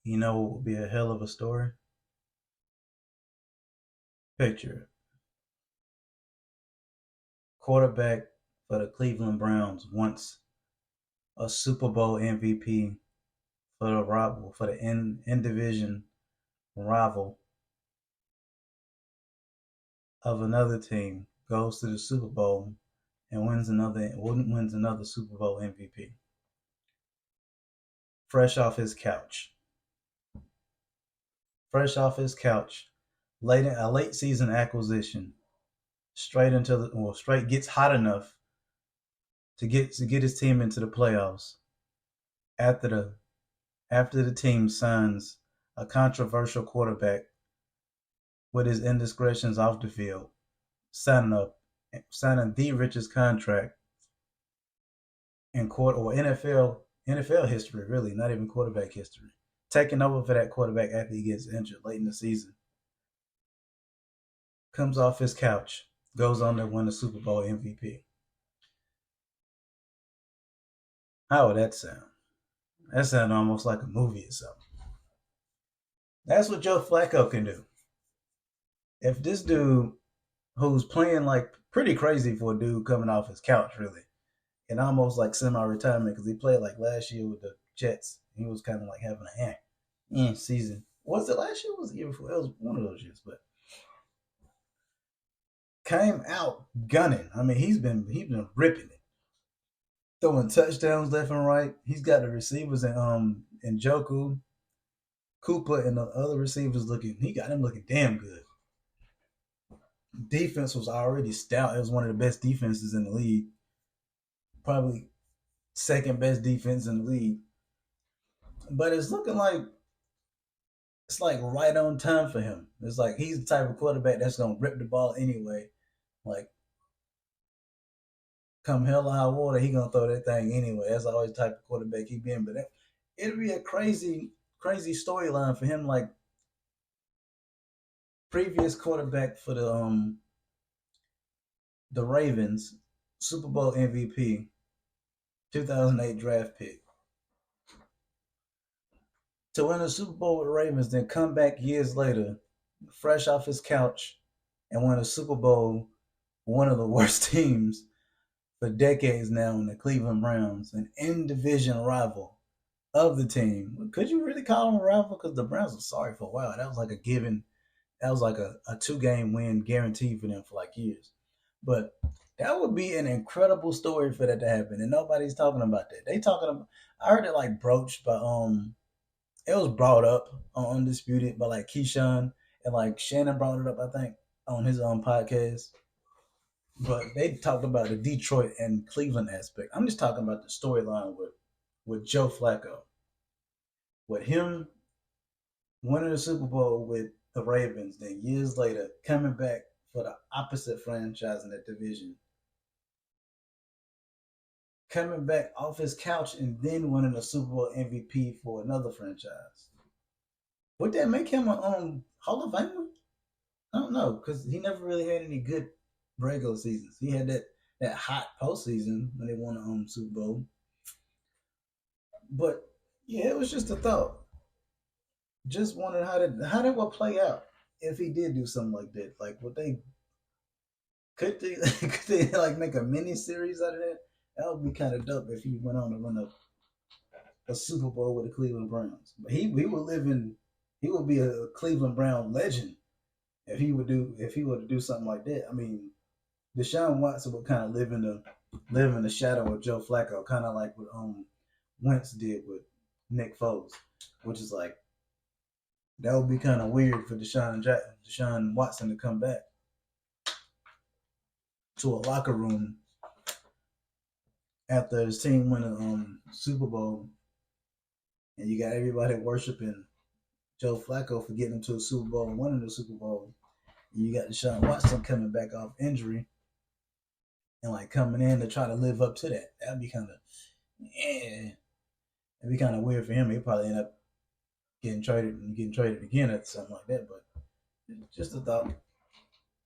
You know what would be a hell of a story? Picture it. Quarterback for the Cleveland Browns, once a Super Bowl MVP for the rival, for the in division rival of another team, goes to the Super Bowl and wins another Super Bowl MVP. Fresh off his couch. Fresh off his couch. Late season acquisition. Straight gets hot enough to get his team into the playoffs after the team signs a controversial quarterback with his indiscretions off the field, signing the richest contract in NFL history, really, not even quarterback history. Taking over for that quarterback after he gets injured late in the season. Comes off his couch, goes on to win the Super Bowl MVP. How would that sound? That sounds almost like a movie or something. That's what Joe Flacco can do. If this dude, who's playing like pretty crazy for a dude coming off his couch, really, and almost like semi-retirement because he played like last year with the Jets. He was kind of like having season. Was it last year? Or was it the year before? It was one of those years, but came out gunning. I mean, he's been ripping it, throwing touchdowns left and right. He's got the receivers and Joku, Cooper, and the other receivers looking. He got them looking damn good. Defense was already stout. It was one of the best defenses in the league, probably second best defense in the league. But it's looking like it's like right on time for him. It's like he's the type of quarterback that's gonna rip the ball anyway. Like come hell or high water, he gonna throw that thing anyway. That's always the type of quarterback he been. But it'd be a crazy storyline for him. Like previous quarterback for the Ravens, Super Bowl MVP, 2008 draft pick, to win a Super Bowl with the Ravens, then come back years later, fresh off his couch, and win a Super Bowl, one of the worst teams for decades now in the Cleveland Browns, an in division rival of the team. Could you really call them a rival? Because the Browns were sorry for a while. That was like a given. That was like a 2 game win guaranteed for them for like years. But that would be an incredible story for that to happen, and nobody's talking about that. They talking about. I heard it like broached by it was brought up on Undisputed by like Keyshawn and like Shannon brought it up, I think, on his own podcast. But they talked about the Detroit and Cleveland aspect. I'm just talking about the storyline with Joe Flacco, with him winning the Super Bowl with the Ravens, then years later coming back for the opposite franchise in that division, coming back off his couch and then winning a Super Bowl MVP for another franchise. Would that make him a Hall of Famer? I don't know because he never really had any good regular seasons. He had that hot postseason when they won the Super Bowl. But yeah, it was just a thought. Just wondering how that would play out if he did do something like that. Like, would they could they like make a mini series out of that? That would be kind of dope if he went on to win a Super Bowl with the Cleveland Browns. But he would be a Cleveland Brown legend if he were to do something like that. I mean, Deshaun Watson would kind of live in the shadow of Joe Flacco, kind of like what Wentz did with Nick Foles, which is like that would be kind of weird for Deshaun Watson to come back to a locker room after his team win a Super Bowl, and you got everybody worshiping Joe Flacco for getting him to a Super Bowl and winning the Super Bowl. And you got Deshaun Watson coming back off injury and like coming in to try to live up to that. That'd be kind of yeah. It'd be kind of weird for him. He'd probably end up getting traded again at something like that. But just a thought.